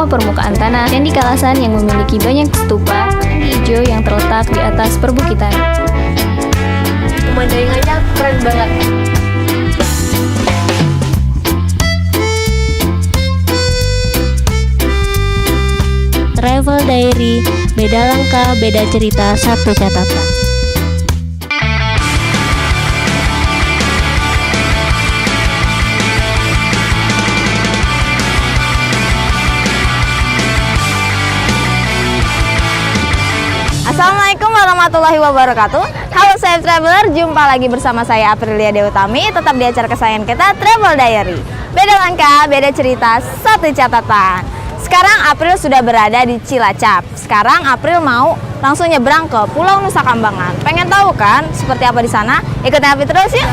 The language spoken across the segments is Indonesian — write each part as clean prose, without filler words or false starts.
bawah permukaan tanah dan di kawasan yang memiliki banyak stupa hijau yang terletak di atas perbukitan. Pemandangannya keren banget. Travel Diary, beda langkah, beda cerita, satu catatan. Assalamualaikum warahmatullahi wabarakatuh. Halo Safe Traveler, jumpa lagi bersama saya Aprilia Dewutami, tetap di acara kesayangan kita Travel Diary. Beda langkah, beda cerita, satu catatan. Sekarang April sudah berada di Cilacap. Sekarang April mau langsung nyebrang ke Pulau Nusa Kambangan. Pengen tahu kan seperti apa di sana? Ikutin April terus yuk.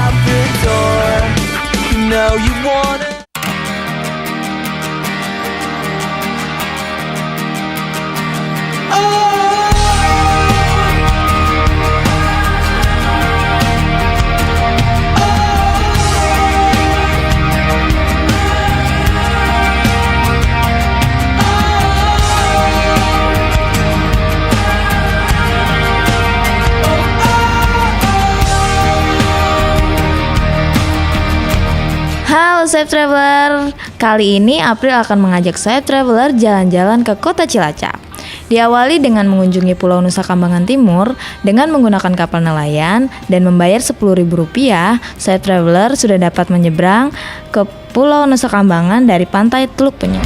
Halo Safe Traveler, kali ini April akan mengajak Safe Traveler jalan-jalan ke kota Cilacap. Diawali dengan mengunjungi Pulau Nusa Kambangan Timur dengan menggunakan kapal nelayan dan membayar Rp10.000, Safe Traveler sudah dapat menyeberang ke Pulau Nusa Kambangan dari pantai Teluk Penyu.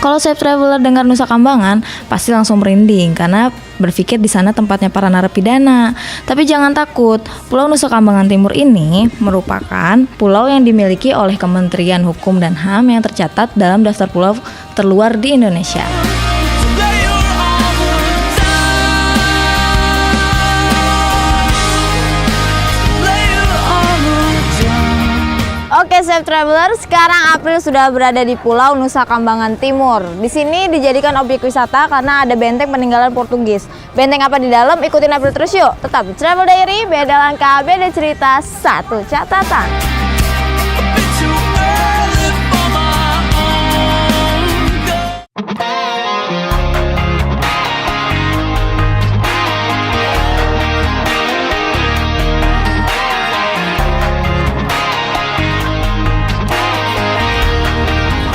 Kalau Safe Traveler dengar Nusa Kambangan, pasti langsung merinding karena berpikir di sana tempatnya para narapidana. Tapi jangan takut, Pulau Nusa Kambangan Timur ini merupakan pulau yang dimiliki oleh Kementerian Hukum dan HAM yang tercatat dalam daftar pulau terluar di Indonesia. Oke Safe Traveler, sekarang April sudah berada di Pulau Nusa Kambangan Timur. Di sini dijadikan objek wisata karena ada benteng peninggalan Portugis. Benteng apa di dalam? Ikutin April terus yuk. Tetap di Travel Diary, beda langkah, beda cerita, satu catatan.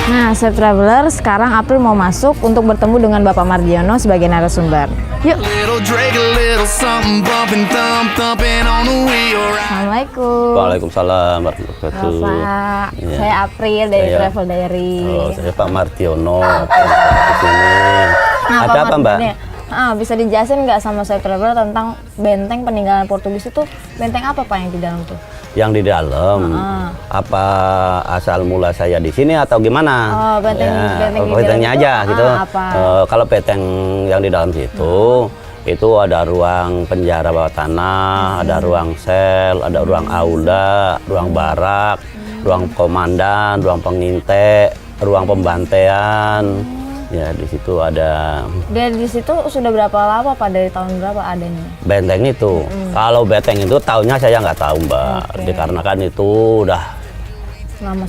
Nah, Safe Traveler, sekarang April mau masuk untuk bertemu dengan Bapak Mardiono sebagai narasumber. Yuk. Assalamualaikum. Waalaikumsalam warahmatullahi wabarakatuh. Bapak, Ya. saya April dari Saya- Travel Diary. Oh, saya Pak Mardiono. Di sini. Nah, Ada Pak apa, Mbak? Mardiono, bisa dijelasin nggak sama Safe Traveler tentang benteng peninggalan Portugis itu benteng apa Pak yang di dalam tuh? Yang di dalam. Apa asal mula saya di sini atau gimana? Oh, benteng di bentengnya dalam aja itu, gitu. apa? Kalau benteng yang di dalam situ itu ada ruang penjara bawah tanah, ada ruang sel, ada ruang aula, ruang barak, ruang komandan, ruang pengintai, ruang pembantaian. Ya, di situ ada Dari situ sudah berapa lama Pak? Dari tahun berapa adanya? benteng itu. Kalau benteng itu tahunnya saya nggak tahu, Mbak. Oke. Dikarenakan itu udah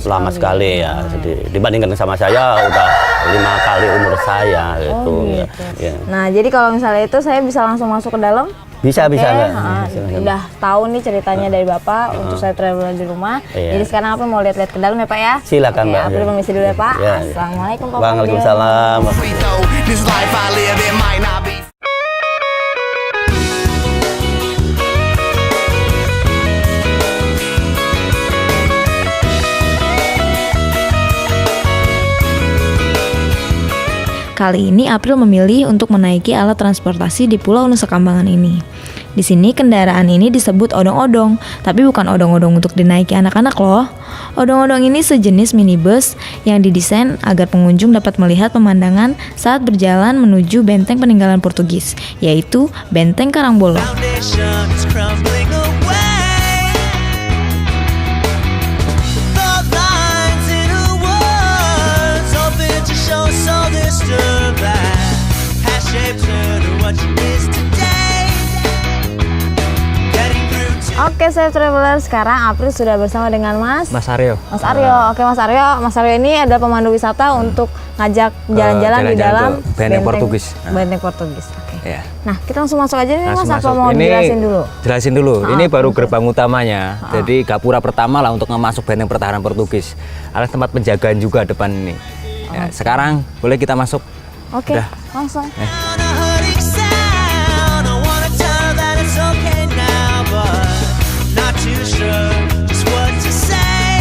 lama sekali ya. Jadi dibandingkan sama saya udah 5 kali umur saya gitu. gitu. Ya. Nah, jadi kalau misalnya itu saya bisa langsung masuk ke dalam? Bisa Oke, bisa Mbak. Silakan. Udah tahu nih ceritanya dari Bapak untuk saya traveler di rumah. Iya. Jadi sekarang aku mau lihat-lihat ke dalam ya Pak ya. Silakan, Oke, Mbak. April permisi dulu ya Pak. Ya. Assalamualaikum Pak. Waalaikumsalam. This life I live, it might not be. Kali ini April memilih untuk menaiki alat transportasi di Pulau Nusa Kambangan ini. Di sini kendaraan ini disebut odong-odong, tapi bukan odong-odong untuk dinaiki anak-anak loh. Odong-odong ini sejenis minibus yang didesain agar pengunjung dapat melihat pemandangan saat berjalan menuju benteng peninggalan Portugis, yaitu Benteng Karangbolong. Foundation is crumbling away. The lines in her words open to show so disturbed that has shaped her to what she is today. Oke, Safe Traveler, sekarang April sudah bersama dengan Mas Aryo. Mas Aryo. Oke, Mas Aryo. Mas Aryo ini adalah pemandu wisata untuk ngajak jalan-jalan di dalam Benteng Portugis. Benteng Portugis. Oke. Ya. Nah, kita langsung masuk aja nih, Mas. Langsung Apa masuk. mau Ini dijelasin dulu? Jelasin dulu. Ini baru gerbang utamanya. Ah. Jadi gapura pertama lah untuk masuk benteng pertahanan Portugis. Ada tempat penjagaan juga depan ini. Ya, sekarang boleh kita masuk. Oke, Udah. langsung. On a hurting sound, I wanna tell her that it's okay now, but not too sure just what to say.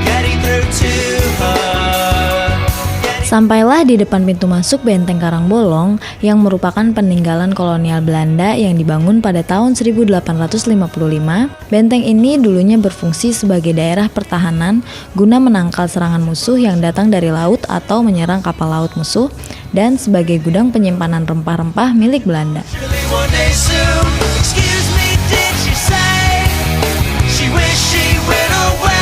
Getting through to her. Sampailah di depan pintu masuk Benteng Karangbolong yang merupakan peninggalan kolonial Belanda yang dibangun pada tahun 1855. Benteng ini dulunya berfungsi sebagai daerah pertahanan guna menangkal serangan musuh yang datang dari laut atau menyerang kapal laut musuh dan sebagai gudang penyimpanan rempah-rempah milik Belanda. Surely one day soon. Excuse me, did she say she wish she went away?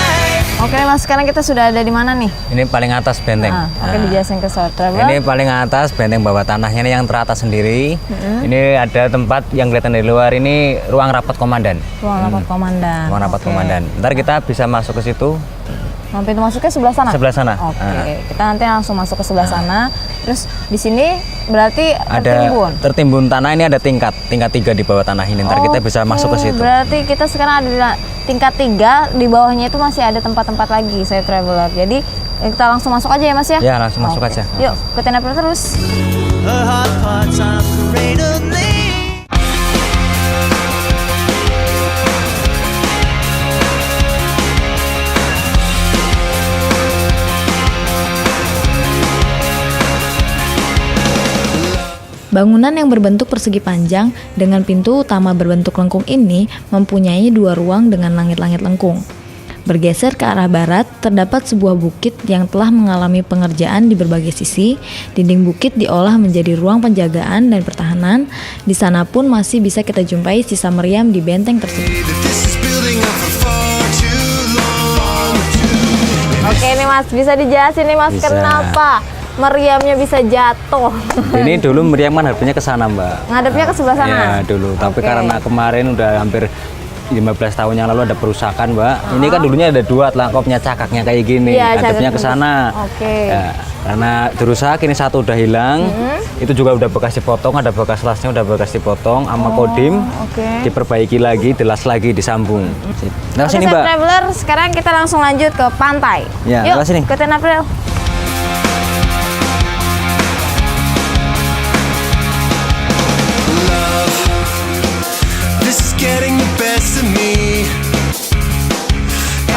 Oke, Mas, sekarang kita sudah ada di mana nih? Ini paling atas benteng. Oke, dijelasin ke Safe Traveler. Ini paling atas benteng bawah tanahnya ini yang teratas sendiri. Ini ada tempat yang kelihatan dari luar ini ruang rapat komandan. Ruang rapat komandan. Ruang rapat Oke. komandan. Ntar kita bisa masuk ke situ. Nah, pintu masuknya sebelah sana? Sebelah sana. Oke, kita nanti langsung masuk ke sebelah sana. Terus di sini berarti Ada tertimbun tanah, ini ada tingkat 3 di bawah tanah ini. Ntar kita bisa masuk ke situ. Berarti kita sekarang ada di tingkat 3, di bawahnya itu masih ada tempat-tempat lagi, Safe Traveler. Jadi kita langsung masuk aja ya, Mas ya? Ya, langsung masuk Oke. aja. Yuk, ikutin April terus. Her hot parts on parade of me. Bangunan yang berbentuk persegi panjang dengan pintu utama berbentuk lengkung ini mempunyai 2 ruang dengan langit-langit lengkung. Bergeser ke arah barat, terdapat sebuah bukit yang telah mengalami pengerjaan di berbagai sisi. Dinding bukit diolah menjadi ruang penjagaan dan pertahanan. Di sana pun masih bisa kita jumpai sisa meriam di benteng tersebut. Oke nih, Mas, bisa dijelasin nih, Mas, Bisa. kenapa meriamnya bisa jatuh? Ini dulu meriam kan hadapnya ke sana, Mbak. Ngadepnya ke sebelah sana? Ya, dulu. Tapi Oke. karena kemarin udah hampir 15 tahun yang lalu ada perusakan, Mbak. Ini kan dulunya ada 2 telangkopnya, cakaknya kayak gini. Iya, Hadapnya ke cakaknya. sana. Oke. Ya, karena dirusak ini 1 udah hilang. Itu juga udah bekas dipotong, ada bekas lasnya udah bekas dipotong sama kodim. oke. Diperbaiki lagi, dilas lagi, disambung. Nah, Oke, sini, Safe Mbak. Traveler, sekarang kita langsung lanjut ke pantai. Ya, Yuk, lewat sini. ikutin April. This is getting the best of me.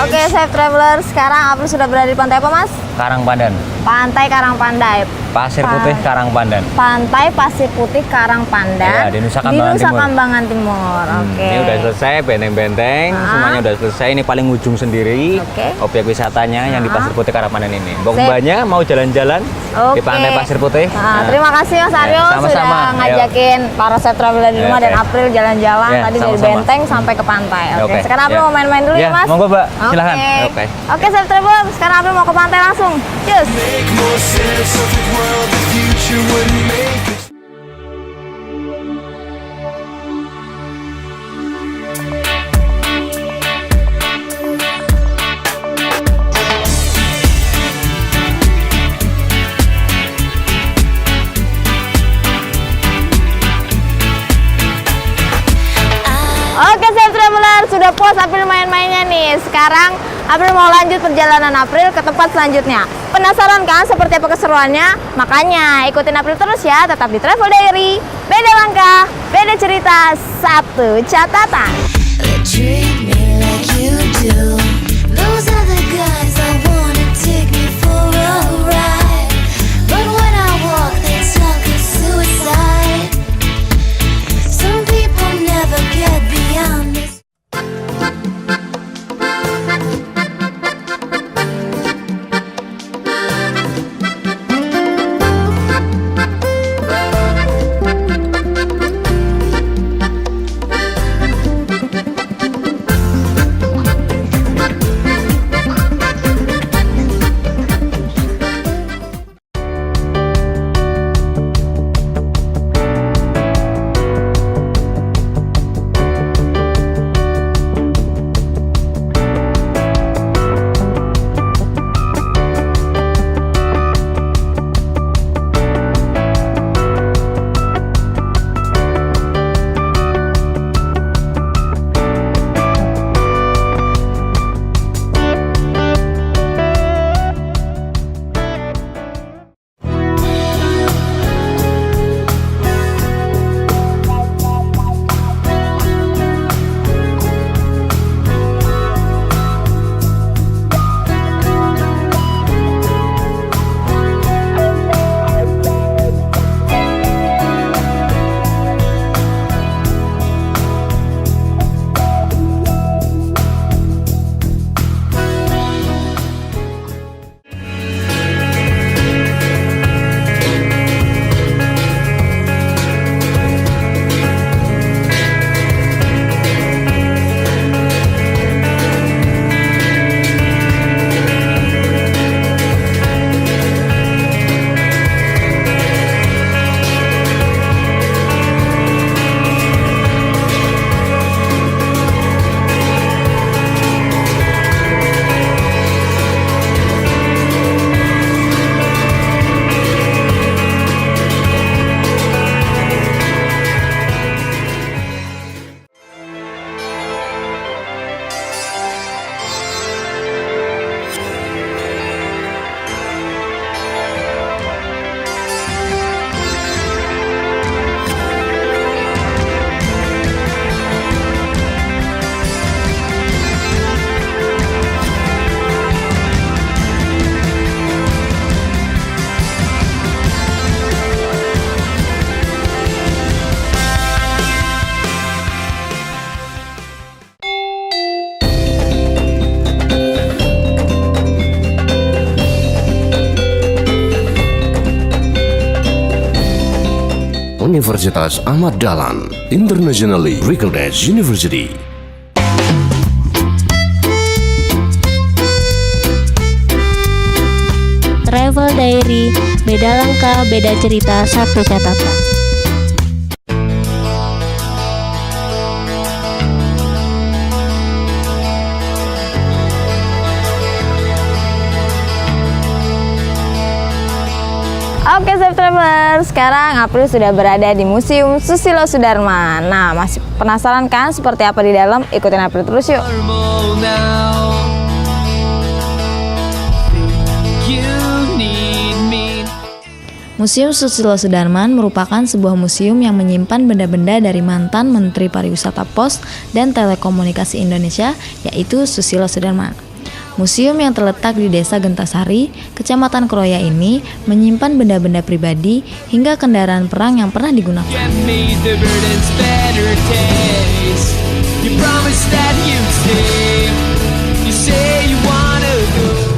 Oke, Safe Traveler, sekarang April sudah berada di pantai apa, Mas? Karangpandan. Pantai Karangpandai. Pasir Putih Karangpandan. Pantai Pasir Putih Karangpandan. Iya, di Nusa Kambangan Timur. Kambangan Timur. Oke. Ini udah selesai, benteng-benteng, semuanya udah selesai. Ini paling ujung sendiri, Oke. objek wisatanya yang di Pasir Putih Karangpandan ini. Mbak-mbaknya mau jalan-jalan Oke. di pantai Pasir Putih. Nah, terima kasih Mas Aryo sama-sama. sudah Ayo. ngajakin para Safe Traveler di rumah Ya, dan oke. April jalan-jalan Ya, tadi dari sama-sama. benteng sampai ke pantai. Oke. Oke, Sekarang April ya. mau main-main dulu ya, Ya, Mas? monggo, Mbak. Silakan. Oke. Oke. Oke, Safe Traveler, sekarang April mau ke pantai langsung. Cus. Make more sense of the world, the future wouldn't make it. Oke, Safe Traveler, sudah puas April main-mainnya nih. Sekarang April mau lanjut perjalanan April ke tempat selanjutnya. Penasaran kan seperti apa keseruannya? Makanya ikutin April terus ya, tetap di Travel Diary. Beda langkah, beda cerita, satu catatan. Treat me like you do. Those are the guys that wanna take me for a ride. But when I walk, they talk of suicide. Some people never get beyond this. Universitas Ahmad Dahlan, internationally recognized university. Travel Diary, beda langkah, beda cerita, satu catatan. Oke Safe Traveler, sekarang April sudah berada di Museum Susilo Sudarman. Nah, masih penasaran kan seperti apa di dalam? Ikutin April terus yuk. Normal now. You need me. Museum Susilo Sudarman merupakan sebuah museum yang menyimpan benda-benda dari mantan Menteri Pariwisata Pos dan Telekomunikasi Indonesia, yaitu Susilo Sudarman. Museum yang terletak di Desa Gentasari, Kecamatan Kroya ini menyimpan benda-benda pribadi hingga kendaraan perang yang pernah digunakan. Get me the burden's better taste. You promised that you'd stay. You say you wanna go.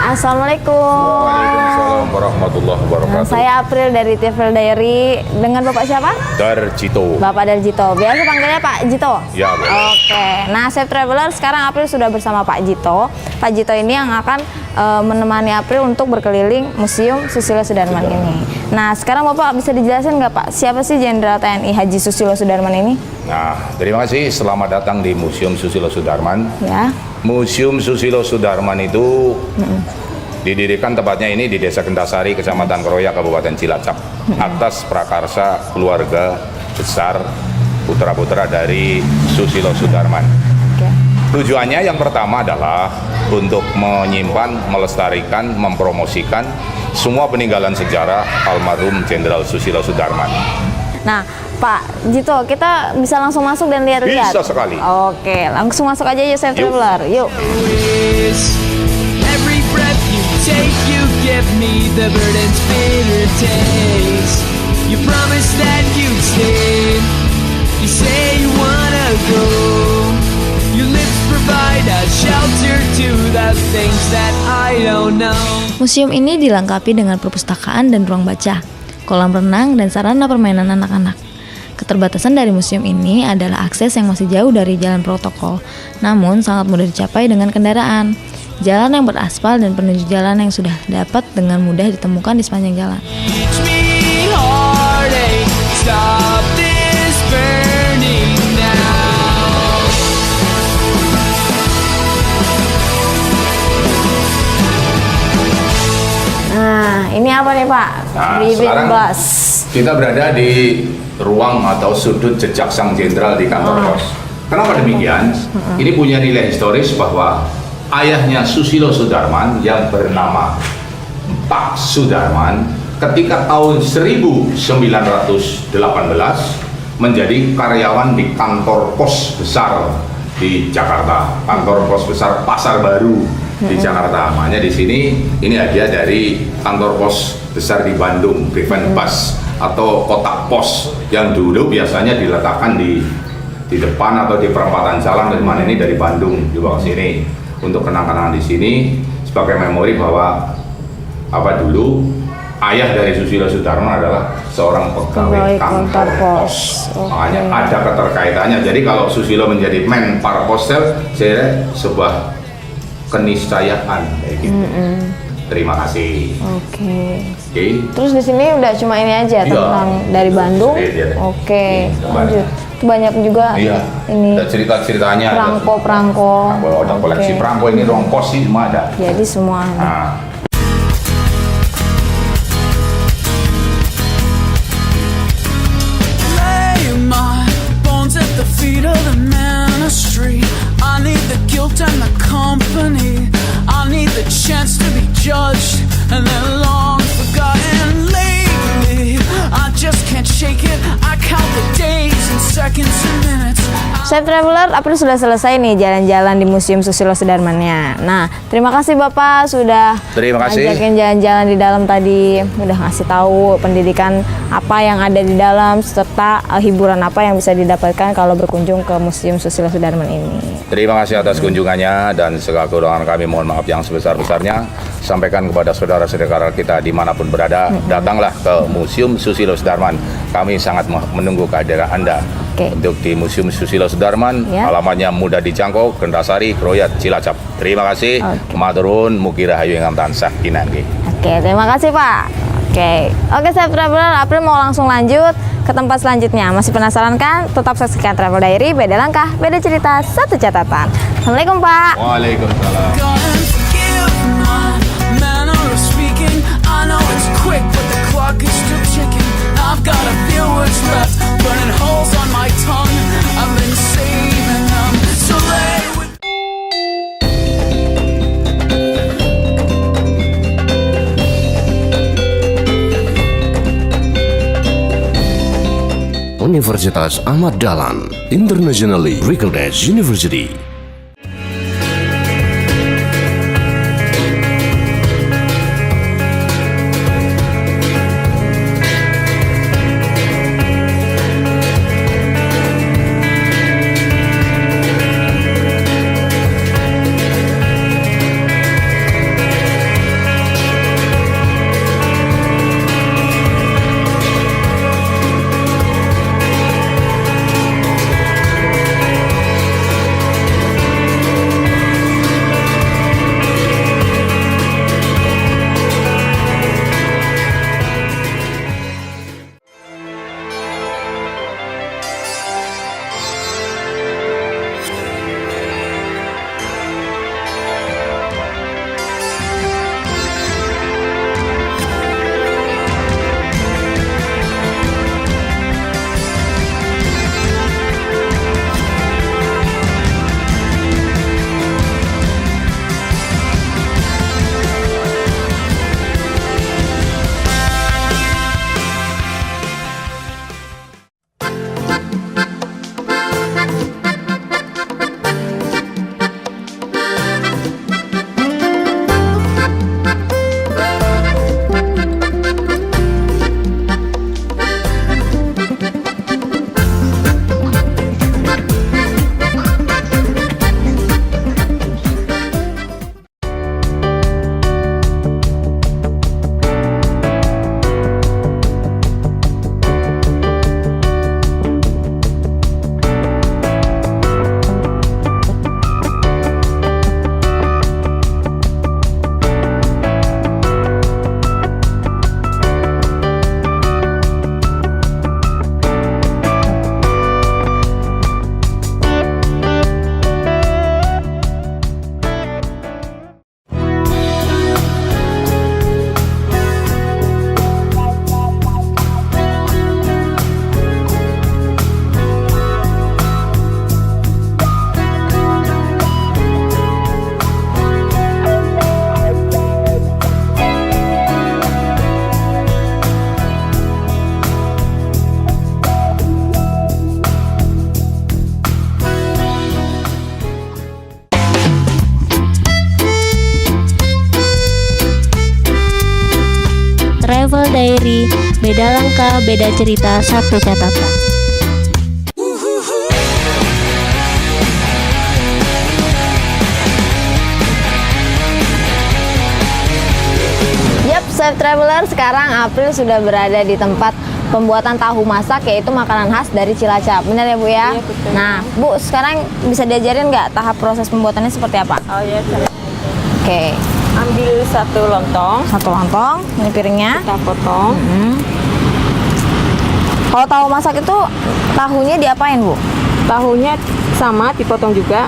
Assalamualaikum. Waalaikumsalam warahmatullahi wabarakatuh. Saya April dari Travel Diary. Dengan Bapak siapa? Darjito. Bapak Darjito. Biasa panggilnya Pak Jito? Ya, boleh. Oke. Nah, Safe Traveler, sekarang April sudah bersama Pak Jito. Pak Jito ini yang akan menemani April untuk berkeliling Museum Susilo Sudarman ini. Nah, sekarang Bapak bisa dijelasin nggak Pak, siapa sih Jenderal TNI Haji Susilo Sudarman ini? Nah, terima kasih. Selamat datang di Museum Susilo Sudarman. Ya. Museum Susilo Sudarman itu didirikan tepatnya ini di Desa Gentasari, Kecamatan Kroya, Kabupaten Cilacap, atas prakarsa keluarga besar putra-putra dari Susilo Sudarman. Oke. Tujuannya yang pertama adalah untuk menyimpan, melestarikan, mempromosikan semua peninggalan sejarah almarhum Jenderal Susilo Sudarman. Nah, Pak Jito, kita bisa langsung masuk dan lihat-lihat? Bisa sekali. Oke, langsung masuk aja yuk Safe Traveler. Yuk. Every breath you take, you give me the burden's bitter taste. You promised that you'd stay. You say you wanna go. Your lips provide a shelter to the things that I don't know. Museum ini dilengkapi dengan perpustakaan dan ruang baca, kolam renang, dan sarana permainan anak-anak. Keterbatasan dari museum ini adalah akses yang masih jauh dari jalan protokol, namun sangat mudah dicapai dengan kendaraan. Jalan yang beraspal dan penunjuk jalan yang sudah dapat dengan mudah ditemukan di sepanjang jalan. Teach me heartache, stop this burning now. Nah, ini apa nih Pak? Nah, Bibit sekarang bus. kita berada di ruang atau sudut jejak sang jenderal di kantor pos. Kenapa demikian? Ini punya nilai historis bahwa ayahnya Susilo Sudarman yang bernama Pak Sudarman ketika tahun 1918 menjadi karyawan di kantor pos besar di Jakarta, kantor pos besar Pasar Baru di Jakarta. Makanya di sini ini hadiah dari kantor pos besar di Bandung, Prevent Bus atau kotak pos yang dulu biasanya diletakkan di depan atau di perempatan jalan, dari mana ini dari Bandung dibawa ke sini untuk kenang-kenangan di sini sebagai memori bahwa apa dulu ayah dari Susilo Sudarman adalah seorang pegawai kantor pos. Makanya ada keterkaitannya. Jadi kalau Susilo menjadi men Parpostel, saya sebuah keniscayaan kayak gitu. Terima kasih. Oke. Oke. Terus di sini udah cuma ini aja Iya. tentang dari Bandung. Iya. Oke, Iya, lanjut. Itu banyak juga Iya. ini Ada cerita-ceritanya. perangko. Ada koleksi Oke. perangko, ini ruang pos sih semua ada. Jadi semua ada. Nah, Lay my bones at the feet of the ministry. I need the guilt and the company. I need the chance to be judged and then long forgotten. Lately, I just can't shake it. I count the days and seconds and minutes. Safe Traveler, April sudah selesai nih jalan-jalan di Museum Susilo Sudarmannya. Nah, terima kasih Bapak sudah Terima kasih. ngajakin jalan-jalan di dalam tadi, udah ngasih tahu pendidikan apa yang ada di dalam serta hiburan apa yang bisa didapatkan kalau berkunjung ke Museum Susilo Sudarman ini. terima kasih atas kunjungannya dan segala kekurangan kami mohon maaf yang sebesar-besarnya. sampaikan kepada saudara-saudara kita dimanapun berada, datanglah ke Museum Susilo Sudarman. Kami sangat menunggu kehadiran Anda. Oke. Untuk di Museum Susilo Sudarman, Ya. alamatnya mudah dijangkau, Kendasari, Kroyat, Cilacap. Terima kasih. Oke. Maturun, mugi rahayu ingkang tansah kinangge. Oke, terima kasih Pak. Oke, Safe Traveler, April mau langsung lanjut ke tempat selanjutnya. Masih penasaran kan? Tetap saksikan Travel Diary, beda langkah, beda cerita, satu catatan. Assalamualaikum Pak. Waalaikumsalam. God and forgive my manner of speaking. I know it's quick, but the clock is still ticking. I've got a few words left, burning holes on my tongue. I've been saving them, so lay with Universitas Ahmad Dahlan, internationally recognized university. Travel Diary, beda langkah, beda cerita, satu catatan. Yap, Safe Traveler, sekarang April sudah berada di tempat pembuatan tahu masak, yaitu makanan khas dari Cilacap. Benar ya Bu ya? Iya, betul. Nah Bu, sekarang bisa diajarin nggak tahap proses pembuatannya seperti apa? Oh ya, cara. Oke, Ambil satu lontong, satu lontong, ini piringnya. kita potong. Kalau tahu masak itu tahunya diapain Bu? Tahunya sama dipotong juga.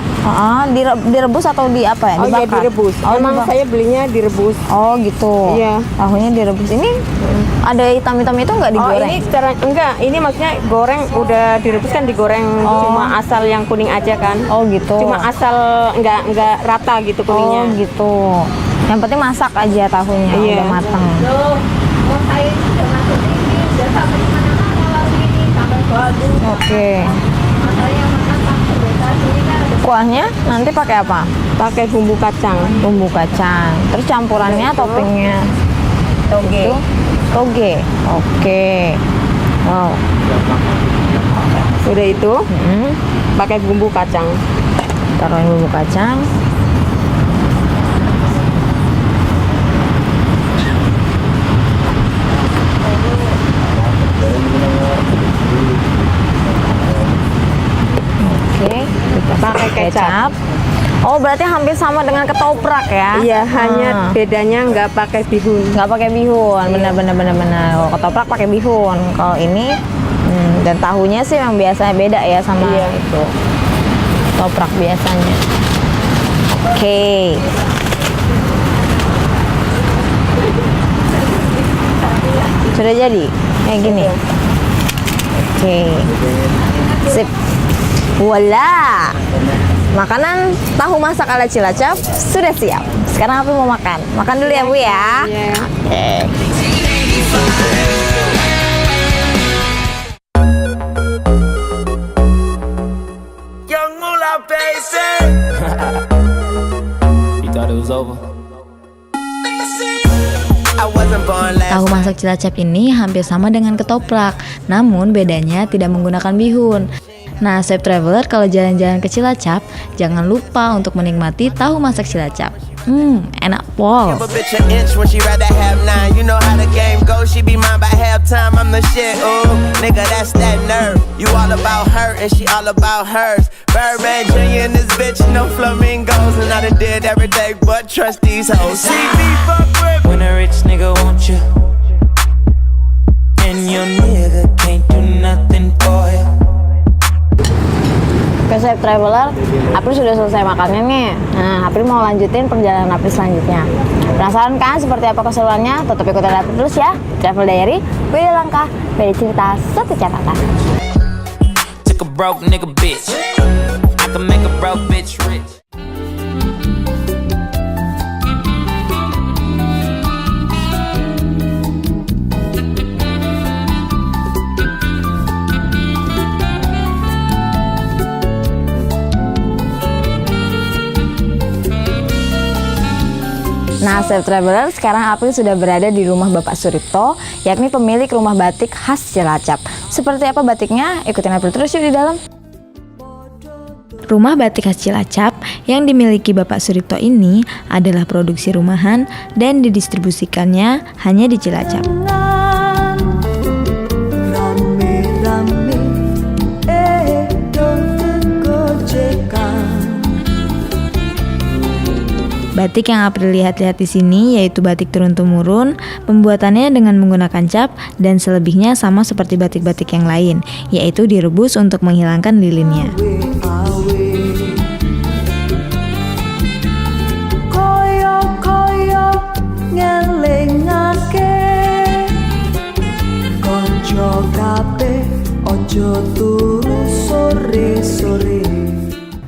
Direbus atau di apa ya? Oh iya, Dibakar? direbus. Oh, Memang dibakar. saya belinya direbus. Oh gitu. Iya. Tahunya direbus. Ini ada hitam-hitam itu nggak Oh digoreng? ini cara enggak, ini maksudnya goreng udah direbus kan digoreng cuma asal yang kuning aja kan. Oh gitu. Cuma asal enggak rata gitu kuningnya. Oh gitu. Yang penting masak aja tahunya Iya. udah mateng. Oke. Kuahnya nanti pakai apa? Pakai bumbu kacang. Bumbu kacang. Terus campurannya, toppingnya Toge. toge. Oke. Wow. Udah itu pakai bumbu kacang. Taruhin bumbu kacang. Cilacap. Oh, berarti hampir sama dengan ketoprak ya? Iya, hanya bedanya nggak pakai bihun. Nggak pakai bihun, benar-benar. Kalau ketoprak pakai bihun. Kalau ini dan tahunya sih yang biasanya beda ya sama itu ketoprak biasanya. Oke. Sudah jadi kayak gini. Oke. Sip. Voila. Makanan tahu masak ala Cilacap sudah siap. Sekarang aku mau makan. Makan dulu ya, Bu ya. Oke. Young Moolah, baby. You thought it was over? I wasn't born last. Tahu masak Cilacap ini hampir sama dengan ketoprak, namun bedanya tidak menggunakan bihun. Nah, Safe Traveler kalau jalan-jalan ke Cilacap, jangan lupa untuk menikmati tahu masak Cilacap. Enak pol. Give a bitch an inch when she rather have 9. You know how the game goes, she be mine by halftime. I'm the shit, ooh, nigga, that's that nerve. You all about her and she all about hers. Birdman Jr. in this bitch, no flamingos. And I done did everything but trust these hoes. See me fuck with. When a rich nigga wants you, and your nigga can't do nothing for you. Oke, Safe Traveler, April sudah selesai makannya nih. Nah, April mau lanjutin perjalanan April selanjutnya. Penasaran kan seperti apa keseruannya? Tetap ikutin April terus ya. Travel Diary, beda langkah, beda cerita, satu catatan. Took a broke nigga bitch. I can make a broke bitch rich. Nah, Safe Traveler, sekarang April sudah berada di rumah Bapak Suripto, yakni pemilik rumah batik khas Cilacap. Seperti apa batiknya? Ikutin April terus yuk di dalam. Rumah batik khas Cilacap yang dimiliki Bapak Suripto ini adalah produksi rumahan dan didistribusikannya hanya di Cilacap. Batik yang April lihat-lihat di sini yaitu batik turun-temurun, pembuatannya dengan menggunakan cap dan selebihnya sama seperti batik-batik yang lain, yaitu direbus untuk menghilangkan lilinnya.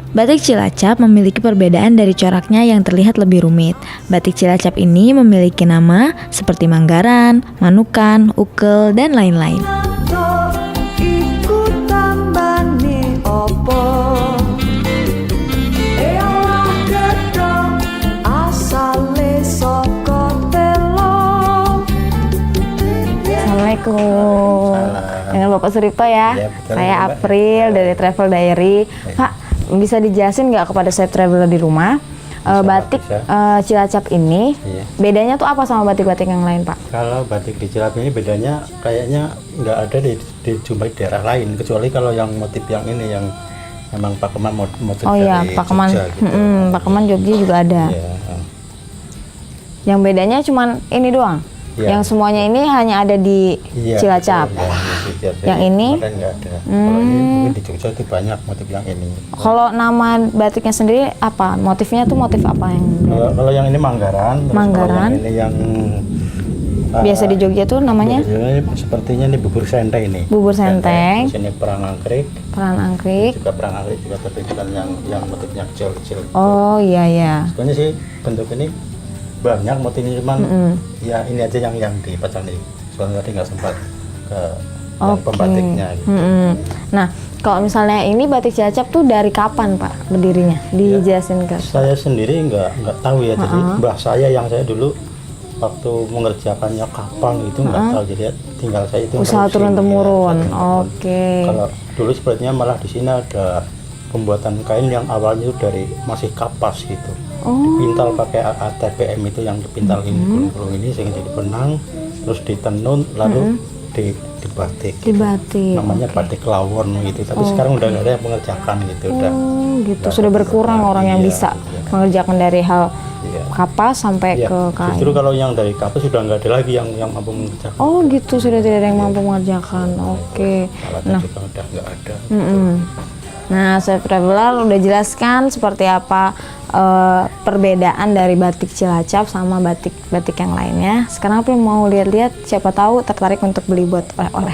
Batik Cilacap memiliki perbedaan dari coraknya yang terlihat lebih rumit. Batik Cilacap ini memiliki nama seperti Manggaran, Manukan, Ukel, dan lain-lain. Assalamualaikum. Dengan Bapak Suripto ya. Saya April dari Travel Diary. Pak, bisa dijelasin nggak kepada Safe Traveler di rumah batik Cilacap ini bedanya tuh apa sama batik-batik yang lain, Pak? Kalau batik di Cilacap ini bedanya kayaknya nggak ada dijumpai daerah lain, kecuali kalau yang motif yang ini yang memang Pakeman motif dari Pakeman, Jogja gitu. Pakeman Jogja juga ada. Yang bedanya cuman ini doang. Yang semuanya ini hanya ada di Cilacap. Yang ini nggak ada. Kalau ini mungkin di Jogja itu banyak motif yang ini. Kalau nama batiknya sendiri apa? Motifnya tuh motif apa yang? Kalau yang ini Manggaran. Manggaran. Yang ini yang biasa di Jogja tuh namanya? Sepertinya ini bubur senteng ini. Bubur senteng. Di sini perang angkrik. Perang angkrik. Juga perang angkrik juga terbitan yang motifnya kecil-kecil. Oh iya. Sebenarnya sih bentuk ini banyak motifnya, cuman ya ini aja yang dipasang nih. Soalnya tadi nggak sempat ke pembatiknya. Gitu. Nah, kalau misalnya ini batik Cilacap tuh dari kapan, Pak, berdirinya? Dijelasin ke saya sendiri nggak tahu ya. Jadi mbah saya yang saya dulu waktu mengerjakannya kapang itu nggak tahu, jadi tinggal saya itu usaha turun-temurun. Oke. Kalau dulu sepertinya malah di sini ada pembuatan kain yang awalnya itu dari masih kapas gitu. Dipintal pakai ATPM itu yang dipintal ini gulung-gulung ini sehingga jadi benang, terus ditenun lalu di batik. Di batik. Namanya oke. batik lawon gitu. Tapi sekarang udah nggak ada yang mengerjakan gitu. Udah. Gitu, sudah berkurang orang yang Iya, bisa iya. mengerjakan dari hal Iya. kapas sampai Iya, ke kain. justru kalau yang dari kapas sudah nggak ada lagi yang mampu mengerjakan. Oh gitu, sudah tidak ada yang mampu mengerjakan. Oke. Alatnya Nah, juga udah nggak ada. nah, Chef Traveler udah jelaskan seperti apa perbedaan dari batik Cilacap sama batik yang lainnya. Sekarang aku mau lihat-lihat, siapa tahu tertarik untuk beli buat oleh-oleh.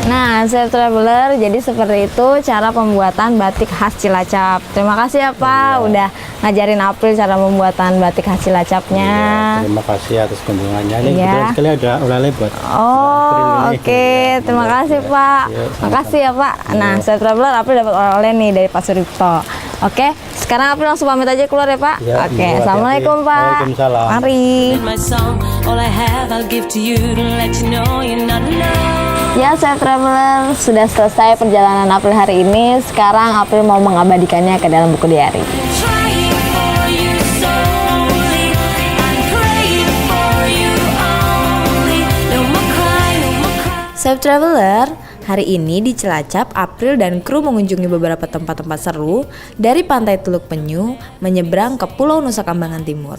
Nah, Chef Traveler, jadi seperti itu cara pembuatan batik khas Cilacap. Terima kasih ya Pak, udah ngajarin April cara pembuatan batik khas Cilacapnya. Iya, terima kasih atas kunjungannya. Ini Iya. kebetulan sekali ada oleh-oleh buat Oh, April ini. oke. Terima kasih Pak. Iya, Makasih ya Pak. Nah, Chef Traveler, April dapat oleh-oleh nih dari Pak Suripto. Oke, sekarang April langsung pamit aja keluar ya Pak. Iya, Oke, iya, Assalamualaikum hati-hati. Pak. Waalaikumsalam. Mari. My song, all I have I'll give to you to let you know you're not alone. Ya, Chef Traveler, sudah selesai perjalanan April hari ini. Sekarang April mau mengabadikannya ke dalam buku diary. Trying for you solely, I'm praying for you only. No more cry, no more cry. Chef Traveler, hari ini di Cilacap, April dan kru mengunjungi beberapa tempat-tempat seru dari Pantai Teluk Penyu menyeberang ke Pulau Nusa Kambangan Timur.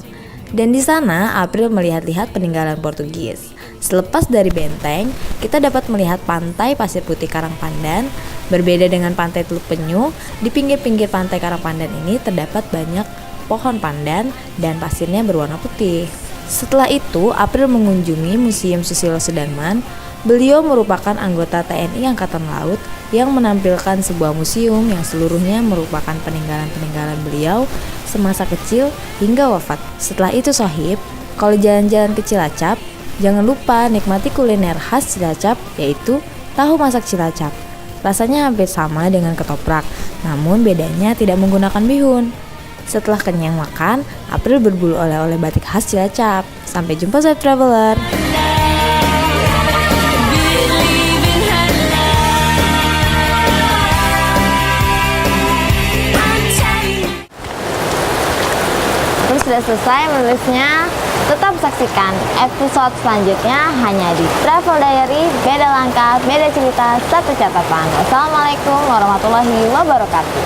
Dan di sana, April melihat-lihat peninggalan Portugis. Selepas dari benteng, kita dapat melihat pantai pasir putih Karangpandan. Berbeda dengan pantai Teluk Penyu, di pinggir-pinggir pantai Karangpandan ini terdapat banyak pohon pandan dan pasirnya berwarna putih. Setelah itu, April mengunjungi Museum Susilo Sudarman. Beliau merupakan anggota TNI Angkatan Laut yang menampilkan sebuah museum yang seluruhnya merupakan peninggalan-peninggalan beliau semasa kecil hingga wafat. Setelah itu Sohib, kalau jalan-jalan ke Cilacap, jangan lupa nikmati kuliner khas Cilacap, yaitu tahu masak Cilacap. Rasanya hampir sama dengan ketoprak, namun bedanya tidak menggunakan bihun. Setelah kenyang makan, April berburu oleh-oleh batik khas Cilacap. Sampai jumpa Chef Traveler. Terus sudah selesai menulisnya. Tetap saksikan episode selanjutnya hanya di Travel Diary. Beda langkah, beda cerita, satu catatan. Wassalamualaikum warahmatullahi wabarakatuh.